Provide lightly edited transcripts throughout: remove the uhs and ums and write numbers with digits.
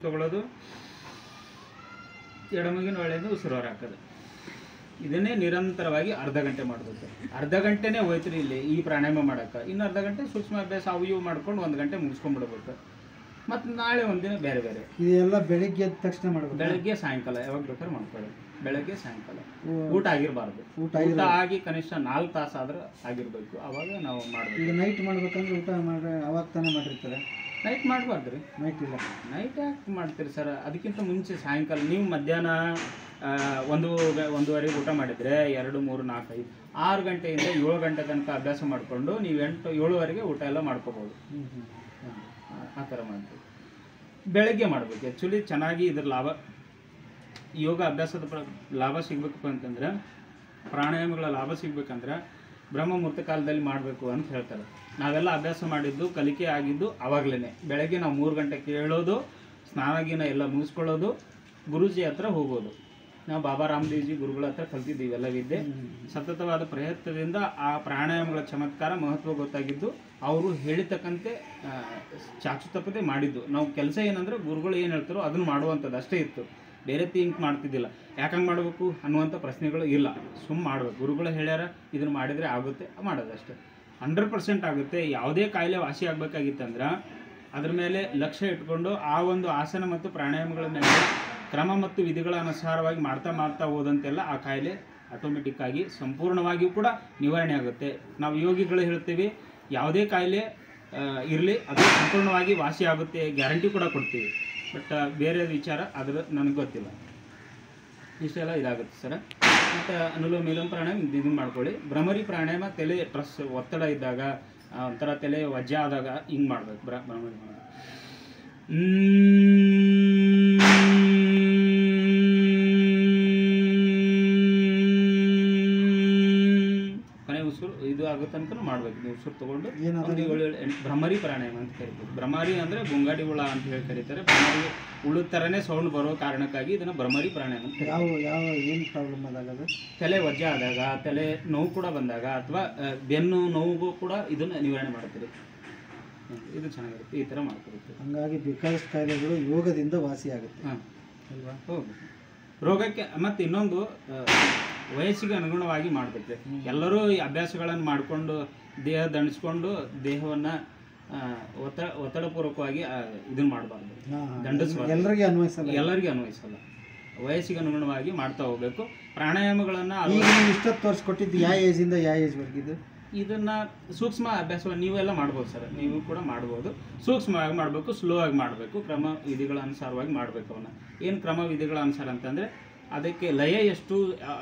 ತಗೊಳ್ಳೋದು, ಎಡಮುಗಿನ ಒಳ್ಳೆಯದು ಉಸಿರು ಹೊರ ಹಾಕೋದು. ಇದನ್ನೇ ನಿರಂತರವಾಗಿ ಅರ್ಧ ಗಂಟೆ ಮಾಡಬೇಕು. ಅರ್ಧ ಗಂಟೆನೇ ಹೋಯ್ತು ಇಲ್ಲಿ ಈ ಪ್ರಾಣಾಯಾಮ ಮಾಡೋಕೆ. ಇನ್ನು ಅರ್ಧ ಗಂಟೆ ಸೂಕ್ಷ್ಮ ಅಭ್ಯಾಸ ಅವು ಇವು ಮಾಡ್ಕೊಂಡು 1 ಗಂಟೆ ಮುಗಿಸ್ಕೊಂಡ್ಬಿಡ್ಬೇಕು. ಮತ್ತು ನಾಳೆ ಒಂದಿನ ಬೇರೆ ಬೇರೆ. ಇದೆಲ್ಲ ಬೆಳಿಗ್ಗೆ ಎದ್ದ ತಕ್ಷಣ ಮಾಡಬೇಕು? ಬೆಳಗ್ಗೆ ಸಾಯಂಕಾಲ ಯಾವಾಗ ಬೇಕಾದ್ರೆ ಮಾಡ್ಕೊಳ್ಳಿ. ಬೆಳಗ್ಗೆ ಸಾಯಂಕಾಲ ಊಟ ಆಗಿರಬಾರ್ದು. ಊಟ ಆಗಿ ಕನಿಷ್ಠ 4 ತಾಸು ಆದ್ರೆ ಆಗಿರಬೇಕು. ಅವಾಗ ನಾವು ಮಾಡಬೇಕು. ಈಗ ನೈಟ್ ಮಾಡ್ಬೇಕಂದ್ರೆ ಊಟ ಮಾಡಿ ಅವಾಗ ತಾನೇ ಮಾಡಿರ್ತಾರೆ? ನೈಟ್ ಮಾಡಬಾರ್ದು ರೀ. ನೈಟ್ ಇಲ್ಲ. ನೈಟ್ ಯಾಕೆ ಮಾಡ್ತೀರಿ ಸರ್? ಅದಕ್ಕಿಂತ ಮುಂಚೆ ಸಾಯಂಕಾಲ ನೀವು ಮಧ್ಯಾಹ್ನ 1-1:30 ಊಟ ಮಾಡಿದರೆ 2, 3, 4, 5, 6 ಗಂಟೆಯಿಂದ 7 ಗಂಟೆ ತನಕ ಅಭ್ಯಾಸ ಮಾಡಿಕೊಂಡು ನೀವು 7-7ವರೆಗೆ ಊಟ ಎಲ್ಲ ಮಾಡ್ಕೋಬೋದು. ಆ ಥರ ಮಾಡ್ತೀವಿ. ಬೆಳಗ್ಗೆ ಮಾಡಬೇಕು. ಆ್ಯಕ್ಚುಲಿ ಚೆನ್ನಾಗಿ ಇದ್ರ ಲಾಭ, ಯೋಗ ಅಭ್ಯಾಸದ ಲಾಭ ಸಿಗಬೇಕಪ್ಪ ಅಂತಂದ್ರೆ, ಪ್ರಾಣಾಯಾಮಗಳ ಲಾಭ ಸಿಗ್ಬೇಕಂದ್ರೆ ಬ್ರಹ್ಮ ಮುಹೂರ್ತ ಕಾಲದಲ್ಲಿ ಮಾಡಬೇಕು ಅಂತ ಹೇಳ್ತಾರೆ. ನಾವೆಲ್ಲ ಅಭ್ಯಾಸ ಮಾಡಿದ್ದು, ಕಲಿಕೆ ಆಗಿದ್ದು ಆವಾಗಲೇ. ಬೆಳಗ್ಗೆ ನಾವು 3 ಗಂಟೆಗೆ ಹೇಳೋದು, ಸ್ನಾನಗಿನ ಎಲ್ಲ ಮುಗಿಸ್ಕೊಳ್ಳೋದು, ಗುರೂಜಿ ಹತ್ರ ಹೋಗೋದು. ನಾವು ಬಾಬಾ ರಾಮದೇವ್ಜಿ ಗುರುಗಳ ಹತ್ರ ಕಲ್ತಿದ್ದೀವಿ ಎಲ್ಲ ವಿದ್ಯೆ. ಸತತವಾದ ಪ್ರಯತ್ನದಿಂದ ಆ ಪ್ರಾಣಾಯಾಮಗಳ ಚಮತ್ಕಾರ ಮಹತ್ವ ಗೊತ್ತಾಗಿದ್ದು, ಅವರು ಹೇಳಿರ್ತಕ್ಕಂತೆ ಚಾಚು ತಪ್ಪದೆ ಮಾಡಿದ್ದು. ನಾವು ಕೆಲಸ ಏನಂದ್ರೆ ಗುರುಗಳು ಏನು ಹೇಳ್ತಾರೋ ಅದನ್ನು ಮಾಡುವಂಥದ್ದು ಅಷ್ಟೇ ಇತ್ತು. ಬೇರೆ ಥಿಂಕ್ ಮಾಡ್ತಿದ್ದಿಲ್ಲ. ಯಾಕಂಗೆ ಮಾಡಬೇಕು ಅನ್ನುವಂಥ ಪ್ರಶ್ನೆಗಳು ಇಲ್ಲ. ಮಾಡಬೇಕು. ಗುರುಗಳು ಹೇಳ್ಯಾರ ಇದನ್ನು ಮಾಡಿದರೆ ಆಗುತ್ತೆ, ಮಾಡೋದಷ್ಟೇ. 100% ಆಗುತ್ತೆ. ಯಾವುದೇ ಕಾಯಿಲೆ ವಾಸಿ ಆಗಬೇಕಾಗಿತ್ತಂದ್ರೆ ಅದ್ರ ಮೇಲೆ ಲಕ್ಷ್ಯ ಇಟ್ಕೊಂಡು ಆ ಒಂದು ಆಸನ ಮತ್ತು ಪ್ರಾಣಾಯಾಮಗಳ ಮೇಲೆ ಕ್ರಮ ಮತ್ತು ವಿಧಿಗಳ ಅನುಸಾರವಾಗಿ ಮಾಡ್ತಾ ಹೋದಂತೆಲ್ಲ ಆ ಕಾಯಿಲೆ ಆಟೋಮೆಟಿಕ್ಕಾಗಿ ಸಂಪೂರ್ಣವಾಗಿಯೂ ಕೂಡ ನಿವಾರಣೆ ಆಗುತ್ತೆ. ನಾವು ಯೋಗಿಗಳು ಹೇಳ್ತೀವಿ, ಯಾವುದೇ ಕಾಯಿಲೆ ಇರಲಿ ಅದು ಸಂಪೂರ್ಣವಾಗಿ ವಾಸಿ ಆಗುತ್ತೆ, ಗ್ಯಾರಂಟಿ ಕೂಡ ಕೊಡ್ತೀವಿ. ಬಟ್ ಬೇರೆ ವಿಚಾರ ಅದ್ರ ನನಗೆ ಗೊತ್ತಿಲ್ಲ. ಇಷ್ಟೆಲ್ಲ ಇದಾಗುತ್ತೆ ಸರ್. ಮತ್ತು ಅನುಲೋಮ ವಿಲೋಮ ಪ್ರಾಣಾಯಾಮ ಇದನ್ನು ಮಾಡ್ಕೊಳ್ಳಿ. ಭ್ರಮರಿ ಪ್ರಾಣಾಯಾಮ ತಲೆ ಒತ್ತಡ ಇದ್ದಾಗ, ಒಂಥರ ತಲೆ ವಜ್ಜ ಆದಾಗ ಹಿಂಗೆ ಮಾಡ್ಬೇಕು. ಭ್ರಮರಿ ಕೊನೆ ಉಸಿರು ಇದು ಆಗುತ್ತಂತ ಮಾಡ್ಬೇಕು. ನೀವು ಉಸಿರು ತಗೊಂಡು ಭ್ರಮರಿ ಪ್ರಾಣಾಯಾಮ ಅಂತ ಕರಿತೀವಿ. ಭ್ರಮರಿ ಅಂದರೆ ಗುಂಗಾಡಿ ಹುಳ ಅಂತ ಹೇಳಿ ಕರೀತಾರೆ. ಭ್ರಮರಿ ಹುಳು ಥರನೇ ಸೌಂಡ್ ಬರೋ ಕಾರಣಕ್ಕಾಗಿ ಇದನ್ನು ಭ್ರಮರಿ ಪ್ರಾಣಾಯಾಮ ಅಂತ. ಯಾವ ಏನು ಪ್ರಾಬ್ಲಮ್ ಆದಾಗ? ತಲೆ ವಜ್ಜ ಆದಾಗ, ತಲೆ ನೋವು ಕೂಡ ಬಂದಾಗ, ಅಥವಾ ಬೆನ್ನು ನೋವು ಕೂಡ ಇದನ್ನು ನಿವಾರಣೆ ಮಾಡ್ತೀರಿ. ಇದು ಚೆನ್ನಾಗಿರುತ್ತೆ. ಈ ಥರ ಮಾಡ್ಕೊಡುತ್ತೆ. ಹಾಗಾಗಿ ಬೇಕಾದಷ್ಟು ಕಾಯಿಲೆಗಳು ಯೋಗದಿಂದ ವಾಸಿ ಆಗುತ್ತೆ. ಹಾಂ ಅಲ್ವಾ? ಹೌದು. ರೋಗಕ್ಕೆ ಮತ್ತು ಇನ್ನೊಂದು ವಯಸ್ಸಿಗೆ ಅನುಗುಣವಾಗಿ ಮಾಡಬೇಕು. ಎಲ್ಲರೂ ಈ ಅಭ್ಯಾಸಗಳನ್ನು ಮಾಡಿಕೊಂಡು ದೇಹ ದಂಡಿಸ್ಕೊಂಡು ದೇಹವನ್ನು ಒತ್ತಡಪೂರ್ವಕವಾಗಿ ಇದನ್ನು ಮಾಡಬಾರ್ದು. ದಂಡಿಸಬಾರ್ದು. ಎಲ್ಲರಿಗೂ ಅನ್ವಯಿಸಲ್ಲ. ವಯಸ್ಸಿಗೆ ಅನುಗುಣವಾಗಿ ಮಾಡ್ತಾ ಹೋಗಬೇಕು. ಪ್ರಾಣಾಯಾಮಗಳನ್ನು ಇಷ್ಟೊತ್ತು ತೋರಿಸ್ಕೊಟ್ಟಿದ್ದು ಯಾವ ಏಜಿಂದ ಯಾವ ಏಜ್ವರೆಗಿದ್ದು? ಇದನ್ನು ಸೂಕ್ಷ್ಮ ಅಭ್ಯಾಸವನ್ನು ನೀವೆಲ್ಲ ಮಾಡ್ಬೋದು ಸರ್. ನೀವು ಕೂಡ ಮಾಡ್ಬೋದು. ಸೂಕ್ಷ್ಮವಾಗಿ ಮಾಡಬೇಕು, ಸ್ಲೋ ಆಗಿ ಮಾಡಬೇಕು, ಕ್ರಮ ವಿಧಿಗಳ ಅನುಸಾರವಾಗಿ ಮಾಡಬೇಕು. ಅವನ್ನ ಏನು ಕ್ರಮ ವಿಧಿಗಳ ಅನುಸಾರ ಅಂತಂದರೆ ಅದಕ್ಕೆ ಲಯ ಎಷ್ಟು,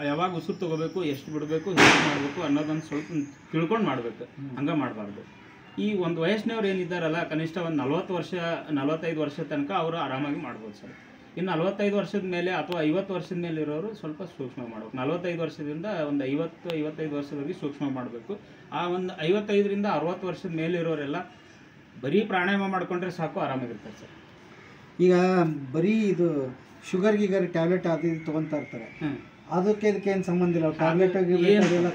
ಯಾವಾಗ ಉಸಿರು ತೊಗೋಬೇಕು, ಎಷ್ಟು ಬಿಡಬೇಕು, ಹೇಗೆ ಮಾಡಬೇಕು ಅನ್ನೋದನ್ನು ಸ್ವಲ್ಪ ತಿಳ್ಕೊಂಡು ಮಾಡಬೇಕು. ಹಂಗೆ ಮಾಡಬಾರ್ದು. ಈ ಒಂದು ವಯಸ್ಸಿನವ್ರು ಏನಿದ್ದಾರಲ್ಲ, ಕನಿಷ್ಠ ಒಂದು 45 ವರ್ಷ ತನಕ ಅವರು ಆರಾಮಾಗಿ ಮಾಡ್ಬೋದು ಸರ್. ಇನ್ನು 45 ವರ್ಷದ ಮೇಲೆ ಅಥವಾ 50 ವರ್ಷದ ಮೇಲೆ ಇರೋರು ಸ್ವಲ್ಪ ಸೂಕ್ಷ್ಮ ಮಾಡಬೇಕು. 45 ವರ್ಷದಿಂದ ಒಂದು 50-55 ವರ್ಷದವರೆಗೆ ಸೂಕ್ಷ್ಮ ಮಾಡಬೇಕು. ಆ ಒಂದು 55ರಿಂದ 60 ವರ್ಷದ ಮೇಲೆ ಇರೋರೆಲ್ಲ ಬರೀ ಪ್ರಾಣಾಯಾಮ ಮಾಡಿಕೊಂಡ್ರೆ ಸಾಕು, ಆರಾಮಾಗಿರ್ತಾರೆ ಸರ್. ಈಗ ಬರೀ ಇದು ಶುಗರ್ ಟ್ಯಾಬ್ಲೆಟ್ ಅದು ಇದು ತೊಗೊತಾ ಇರ್ತಾರೆ. ಅದಕ್ಕೆ ಇದಕ್ಕೆ ಏನು ಸಂಬಂಧ ಇಲ್ಲ. ಟ್ಯಾಬ್ಲೆಟ್ ಎಲ್ಲ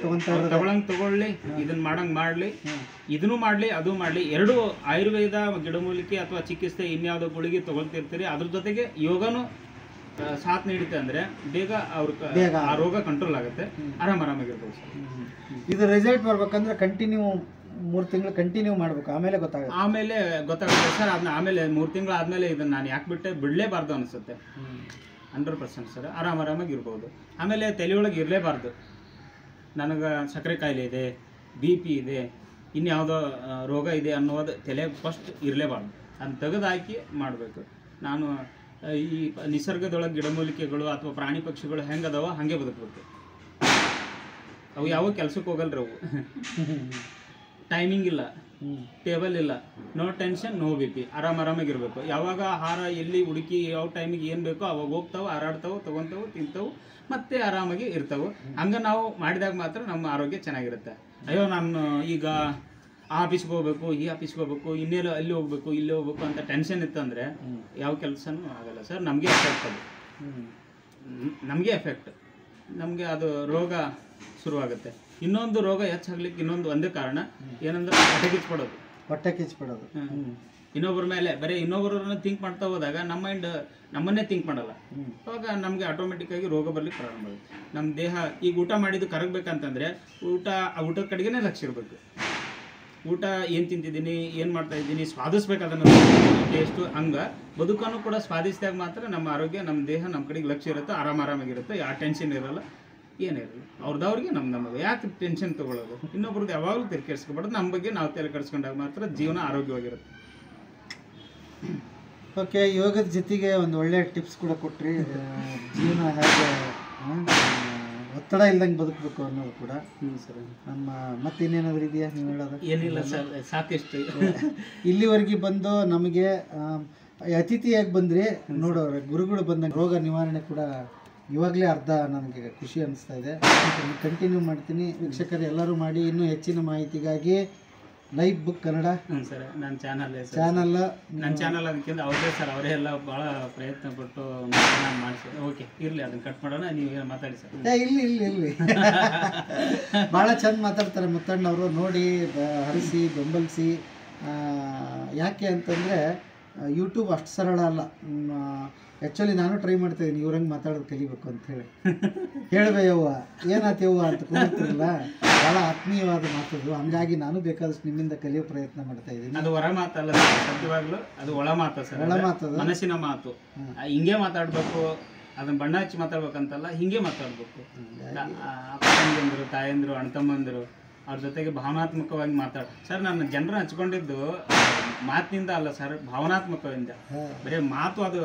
ತಗೊಳಂಗೆ ತಗೊಳ್ಳಿ, ಇದನ್ನ ಮಾಡಂಗೆ ಮಾಡಲಿ, ಇದನ್ನು ಮಾಡಲಿ, ಅದು ಮಾಡಲಿ. ಎರಡು ಆಯುರ್ವೇದ ಗಿಡಮೂಲಿಕೆ ಅಥವಾ ಚಿಕಿತ್ಸೆ ಇನ್ಯಾವುದೋ ಗುಳಿಗೆ ತಗೊಳ್ತಿರ್ತೀರಿ, ಅದ್ರ ಜೊತೆಗೆ ಯೋಗನೂ ಸಾಥ್ ನೀಡುತ್ತೆ ಅಂದರೆ ಬೇಗ ಆ ರೋಗ ಕಂಟ್ರೋಲ್ ಆಗುತ್ತೆ, ಆರಾಮಾಗಿರ್ಬೋದು ಸರ್. ಇದು ರಿಸಲ್ಟ್ ಬರ್ಬೇಕಂದ್ರೆ ಕಂಟಿನ್ಯೂ 3 ತಿಂಗಳು ಕಂಟಿನ್ಯೂ ಮಾಡಬೇಕು, ಆಮೇಲೆ ಗೊತ್ತಾಗುತ್ತೆ ಸರ್. ಅದನ್ನ ಆಮೇಲೆ 3 ತಿಂಗಳು ಆದಮೇಲೆ ಇದನ್ನು ನಾನು ಯಾಕೆ ಬಿಡಲೇಬಾರ್ದು ಅನಿಸುತ್ತೆ. 100% ಸರ್. ಆರಾಮಾಗಿ ಇರ್ಬೋದು. ಆಮೇಲೆ ತಲೆಯೊಳಗೆ ಇರಲೇಬಾರ್ದು ನನಗೆ ಸಕ್ಕರೆ ಕಾಯಿಲೆ ಇದೆ, BP ಇದೆ, ಇನ್ಯಾವುದೋ ರೋಗ ಇದೆ ಅನ್ನೋದು ತಲೆಗೆ ಫಸ್ಟ್ ಇರಲೇಬಾರ್ದು. ಅದನ್ನು ತೆಗೆದುಹಾಕಿ ಮಾಡಬೇಕು. ನಾನು ಈ ನಿಸರ್ಗದೊಳಗೆ ಗಿಡಮೂಲಿಕೆಗಳು ಅಥವಾ ಪ್ರಾಣಿ ಪಕ್ಷಿಗಳು ಹೆಂಗದವ ಹಾಗೆ ಬದುಕಬೇಕು. ಅವು ಯಾವ ಕೆಲಸಕ್ಕೆ ಹೋಗಲ್ರಿ. ಅವು ಟೈಮಿಂಗ್ ಇಲ್ಲ, ಟೇಬಲ್ ಇಲ್ಲ, ನೋ ಟೆನ್ಷನ್, ನೋ BP, ಆರಾಮಾಗಿರ್ಬೇಕು. ಯಾವಾಗ ಆಹಾರ ಎಲ್ಲಿ ಹುಡುಕಿ ಯಾವ ಟೈಮಿಗೆ ಏನು ಬೇಕೋ ಅವಾಗ ಹೋಗ್ತಾವೆ, ಹಾರಾಡ್ತಾವೆ, ತೊಗೊತಾವೆ, ತಿಂತಾವೆ, ಮತ್ತೆ ಆರಾಮಾಗಿ ಇರ್ತಾವೆ. ಹಂಗೆ ನಾವು ಮಾಡಿದಾಗ ಮಾತ್ರ ನಮ್ಮ ಆರೋಗ್ಯ ಚೆನ್ನಾಗಿರುತ್ತೆ. ಅಯ್ಯೋ ನಾನು ಈಗ ಆ ಆಫೀಸ್ಗೆ ಹೋಗ್ಬೇಕು, ಈ ಆಫೀಸ್ಗೆ ಹೋಗ್ಬೇಕು, ಇನ್ನೆಲ್ಲ ಅಲ್ಲಿ ಹೋಗ್ಬೇಕು, ಇಲ್ಲಿ ಹೋಗ್ಬೇಕು ಅಂತ ಟೆನ್ಷನ್ ಇತ್ತಂದರೆ ಯಾವ ಕೆಲಸನೂ ಆಗಲ್ಲ ಸರ್. ನಮಗೆ ಎಫೆಕ್ಟ್, ಅದು ನಮಗೆ ಎಫೆಕ್ಟ್, ನಮಗೆ ಅದು ರೋಗ ಶುರುವಾಗುತ್ತೆ. ಇನ್ನೊಂದು ರೋಗ ಹೆಚ್ಚಾಗ್ಲಿಕ್ಕೆ ಇನ್ನೊಂದು ಒಂದೇ ಕಾರಣ ಏನಂದ್ರೆ ಹೊಟ್ಟೆ ಕಿಚ್ಬಿಡೋದು. ಇನ್ನೊಬ್ಬರ ಮೇಲೆ ಬರೀ ಇನ್ನೊಬ್ಬರನ್ನ ಥಿಂಕ್ ಮಾಡ್ತಾ ಹೋದಾಗ ನಮ್ಮ ಮೈಂಡ್ ನಮ್ಮನ್ನೇ ಥಿಂಕ್ ಮಾಡಲ್ಲ. ಅವಾಗ ನಮಗೆ ಆಟೋಮೆಟಿಕ್ ಆಗಿ ರೋಗ ಬರ್ಲಿಕ್ಕೆ ಪ್ರಾರಂಭ ಆಗುತ್ತೆ. ನಮ್ಮ ದೇಹ ಈಗ ಊಟ ಮಾಡಿದ್ದು ಕರಗಬೇಕಂತಂದ್ರೆ ಊಟದ ಕಡೆಗೇನೆ ಲಕ್ಷ್ಯ ಇರಬೇಕು. ಊಟ ಏನು ತಿಂತಿದ್ದೀನಿ, ಏನು ಮಾಡ್ತಾ ಇದ್ದೀನಿ, ಸ್ವಾದಿಸ್ಬೇಕು ಅದನ್ನು ಟೇಸ್ಟು. ಹಂಗೆ ಬದುಕನ್ನು ಕೂಡ ಸ್ವಾದಿಸಿದಾಗ ಮಾತ್ರ ನಮ್ಮ ಆರೋಗ್ಯ, ನಮ್ಮ ದೇಹ ನಮ್ಮ ಕಡೆಗೆ ಲಕ್ಷ್ಯ ಇರುತ್ತೆ, ಆರಾಮಾಗಿರುತ್ತೆ, ಯಾವ ಟೆನ್ಷನ್ ಇರಲ್ಲ, ಏನಿರಲ್ಲ. ಅವ್ರದವ್ರಿಗೆ ನಮಗೆ ಯಾಕೆ ಟೆನ್ಷನ್ ತೊಗೊಳ್ಳೋದು? ಇನ್ನೊಬ್ರದ್ದು ಯಾವಾಗಲೂ ತಲೆ ಕೆಡಿಸ್ಕೊಬಾರ್ದು. ನಮ್ಮ ಬಗ್ಗೆ ನಾವು ತಲೆ ಕೆಡಿಸ್ಕೊಂಡಾಗ ಮಾತ್ರ ಜೀವನ ಆರೋಗ್ಯವಾಗಿರುತ್ತೆ. ಓಕೆ, ಯೋಗದ ಜೊತೆಗೆ ಒಂದು ಒಳ್ಳೆ ಟಿಪ್ಸ್ ಕೂಡ ಕೊಟ್ರಿ. ಜೀವನ ಹೇಗೆ ಒತ್ತಡ ಇಲ್ದಂಗೆ ಬದುಕಬೇಕು ಅನ್ನೋದು ಕೂಡ ಸರ್. ನಮ್ಮ ಮತ್ತೆ ಇನ್ನೇನಾದ್ರೂ ಇದೆಯಾ ನೀವು ಹೇಳೋದು? ಏನಿಲ್ಲ ಸರ್, ಸಾಕಷ್ಟು. ಇಲ್ಲಿವರೆಗೆ ಬಂದು ನಮಗೆ ಅತಿಥಿಯಾಗಿ ಬಂದರೆ ನೋಡೋರು ಗುರುಗಳು ಬಂದಂಗೆ ರೋಗ ನಿವಾರಣೆ ಕೂಡ ಇವಾಗಲೇ ಅರ್ಧ ನನಗೆ ಖುಷಿ ಅನಿಸ್ತಾ ಇದೆ. ಕಂಟಿನ್ಯೂ ಮಾಡ್ತೀನಿ. ವೀಕ್ಷಕರು ಎಲ್ಲರೂ ಮಾಡಿ. ಇನ್ನೂ ಹೆಚ್ಚಿನ ಮಾಹಿತಿಗಾಗಿ ಲೈಫ್ ಬುಕ್ ಕನ್ನಡ ಸರ್ ನನ್ನ ಚಾನಲ್ ನನ್ನ ಚಾನಲ್ ಅದಕ್ಕಿಂತ ಅವರೇ ಸರ್, ಅವರೇ ಎಲ್ಲ ಭಾಳ ಪ್ರಯತ್ನ ಪಟ್ಟು ಮಾಡಿಸಿ. ಓಕೆ, ಇರಲಿ, ಅದನ್ನು ಕಟ್ ಮಾಡೋಣ. ನೀವು ಮಾತಾಡಿ ಸರ್. ಇಲ್ಲಿ ಭಾಳ ಚಂದ ಮಾತಾಡ್ತಾರೆ ಮುತ್ತಣ್ಣವರು. ನೋಡಿ, ಹರಿಸಿ, ಬೆಂಬಲಿಸಿ. ಯಾಕೆ ಅಂತಂದರೆ ಯೂಟ್ಯೂಬ್ ಅಷ್ಟು ಸರಳ ಅಲ್ಲ. ಆ್ಯಕ್ಚುಲಿ ನಾನು ಟ್ರೈ ಮಾಡ್ತಾಯಿದ್ದೀನಿ ಇವ್ರಂಗೆ ಮಾತಾಡೋದು ಕಲಿಬೇಕು ಅಂಥೇಳಿ. ಹೇಳ್ಬೇ ಯವ್ವ, ಏನಾಯ್ತು ಯವ್ವ ಅಂತ ಕೂತಿರಲ್ಲ, ಭಾಳ ಆತ್ಮೀಯವಾದ ಮಾತದು. ಹಂಗಾಗಿ ನಾನು ಬೇಕಾದಷ್ಟು ನಿಮ್ಮಿಂದ ಕಲಿಯೋ ಪ್ರಯತ್ನ ಮಾಡ್ತಾ ಇದ್ದೀನಿ. ಅದು ಹೊರ ಮಾತಲ್ಲ ಸತ್ಯವಾಗ್ಲೂ, ಅದು ಒಳ ಮಾತು ಸರ್. ಒಳ ಮಾತದು, ಮನಸ್ಸಿನ ಮಾತು. ಹಿಂಗೆ ಮಾತಾಡಬೇಕು, ಅದನ್ನ ಬಣ್ಣ ಹಚ್ಚಿ ಮಾತಾಡ್ಬೇಕಂತಲ್ಲ, ಹಿಂಗೆ ಮಾತಾಡ್ಬೇಕು. ಅಪ್ಪ ತಂಗಿಯಂದರು, ತಾಯಂದರು, ಅಣ್ಣ ತಮ್ಮಂದರು ಅವ್ರ ಜೊತೆಗೆ ಭಾವನಾತ್ಮಕವಾಗಿ ಸರ್. ನಾನು ಜನರನ್ನ ಹಚ್ಕೊಂಡಿದ್ದು ಮಾತಿನಿಂದ ಅಲ್ಲ ಸರ್, ಭಾವನಾತ್ಮಕದಿಂದ. ಬರೀ ಮಾತು ಅದು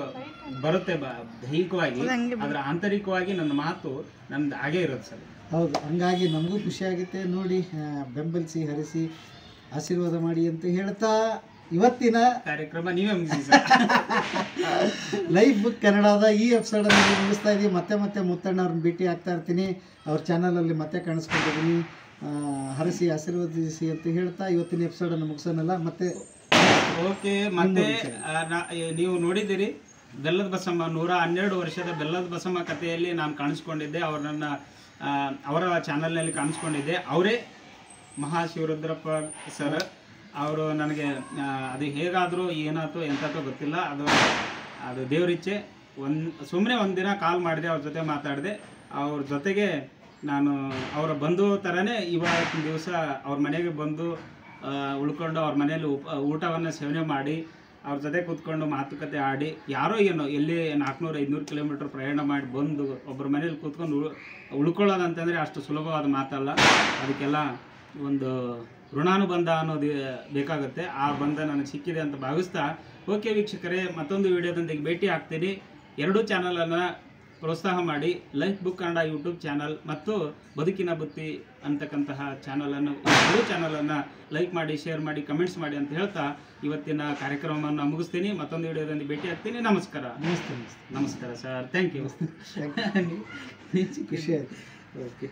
ಬರುತ್ತೆ ದೈಹಿಕವಾಗಿ, ಅದರ ಆಂತರಿಕವಾಗಿ ನನ್ನ ಮಾತು ನಂದು ಹಾಗೇ ಇರುತ್ತೆ ಸರ್. ಹೌದು, ಹಂಗಾಗಿ ನಮಗೂ ಖುಷಿಯಾಗುತ್ತೆ. ನೋಡಿ, ಬೆಂಬಲಿಸಿ, ಹರಿಸಿ, ಆಶೀರ್ವಾದ ಮಾಡಿ ಅಂತ ಹೇಳ್ತಾ ಇವತ್ತಿನ ಕಾರ್ಯಕ್ರಮ ನೀವೇ ಮುಗಿಸಿ ಸರ್. ಲೈಫ್ ಬುಕ್ ಕನ್ನಡದ ಈ ಎಪಿಸೋಡನ್ನು ಮುಗಿಸ್ತಾ ಇದ್ದೀವಿ. ಮತ್ತೆ ಮುತ್ತಣ್ಣ ಅವ್ರನ್ನ ಭೇಟಿ ಆಗ್ತಾ ಇರ್ತೀನಿ. ಅವ್ರ ಚಾನಲಲ್ಲಿ ಮತ್ತೆ ಕಾಣಿಸ್ಕೊಂಡಿದ್ದೀನಿ. ಹರಿಸಿ, ಆಶೀರ್ವದಿಸಿ ಅಂತ ಹೇಳ್ತಾ ಇವತ್ತಿನ ಎಪಿಸೋಡನ್ನು ಮುಗಿಸೋಣಲ್ಲ. ಮತ್ತೆ ಓಕೆ, ಮತ್ತೆ ನೀವು ನೋಡಿದ್ದೀರಿ ಬೆಲ್ಲದ ಬಸಮ್ಮ, 112 ವರ್ಷದ ಬೆಲ್ಲದ ಬಸಮ್ಮ ಕಥೆಯಲ್ಲಿ ನಾನು ಕಾಣಿಸ್ಕೊಂಡಿದ್ದೆ. ಅವರ ಚಾನಲ್ನಲ್ಲಿ ಕಾಣಿಸ್ಕೊಂಡಿದ್ದೆ. ಅವರೇ ಮಹಾಶಿವರುದ್ರಪ್ಪ ಸರ್. ಅವರು ನನಗೆ ಅದು ಹೇಗಾದರೂ ಏನಾಯ್ತು ಎಂತಾಯ್ತೋ ಗೊತ್ತಿಲ್ಲ, ಅದು ದೇವರಿಚ್ಛೆ. ಸುಮ್ಮನೆ ಒಂದಿನ ಕಾಲ್ ಮಾಡಿದೆ, ಅವ್ರ ಜೊತೆ ಮಾತಾಡಿದೆ. ಅವ್ರ ಜೊತೆಗೆ ನಾನು ಅವರ ಬಂಧು ಥರನೇ ಇವತ್ತಿನ ದಿವಸ ಅವ್ರ ಮನೆಗೆ ಬಂದು ಉಳ್ಕೊಂಡು ಅವ್ರ ಮನೇಲಿ ಊಟವನ್ನು ಸೇವನೆ ಮಾಡಿ ಅವ್ರ ಜೊತೆ ಕೂತ್ಕೊಂಡು ಮಾತುಕತೆ ಆಡಿ, ಯಾರೋ ಏನೋ ಎಲ್ಲಿ 400-500 ಕಿಲೋಮೀಟ್ರ್ ಪ್ರಯಾಣ ಮಾಡಿ ಬಂದು ಒಬ್ಬರ ಮನೇಲಿ ಕೂತ್ಕೊಂಡು ಉಳ್ಕೊಳ್ಳೋದಂತಂದರೆ ಅಷ್ಟು ಸುಲಭವಾದ ಮಾತಲ್ಲ. ಅದಕ್ಕೆಲ್ಲ ಒಂದು ಋಣಾನುಬಂಧ ಅನ್ನೋದು ಬೇಕಾಗುತ್ತೆ. ಆ ಬಂಧ ನನಗೆ ಸಿಕ್ಕಿದೆ ಅಂತ ಭಾವಿಸ್ತಾ, ಓಕೆ ವೀಕ್ಷಕರೇ, ಮತ್ತೊಂದು ವಿಡಿಯೋದೊಂದಿಗೆ ಭೇಟಿ ಆಗ್ತೀನಿ. 2 ಚಾನಲನ್ನು ಪ್ರೋತ್ಸಾಹ ಮಾಡಿ. Life book Kannada YouTube channel ಮತ್ತು ಬದುಕಿನ ಬುತ್ತಿ ಅಂತಕ್ಕಂತಹ ಚಾನಲನ್ನು, 2 ಚಾನಲನ್ನು ಲೈಕ್ ಮಾಡಿ, ಶೇರ್ ಮಾಡಿ, ಕಮೆಂಟ್ಸ್ ಮಾಡಿ ಅಂತ ಹೇಳ್ತಾ ಇವತ್ತಿನ ಕಾರ್ಯಕ್ರಮವನ್ನು ಮುಗಿಸ್ತೀನಿ. ಮತ್ತೊಂದು ವಿಡಿಯೋದಲ್ಲಿ ಭೇಟಿ ಆಗ್ತೀನಿ. ನಮಸ್ಕಾರ. ನಮಸ್ಕಾರ ಸರ್. Thank you. ಖುಷಿ ಆಯ್ತು. ಓಕೆ.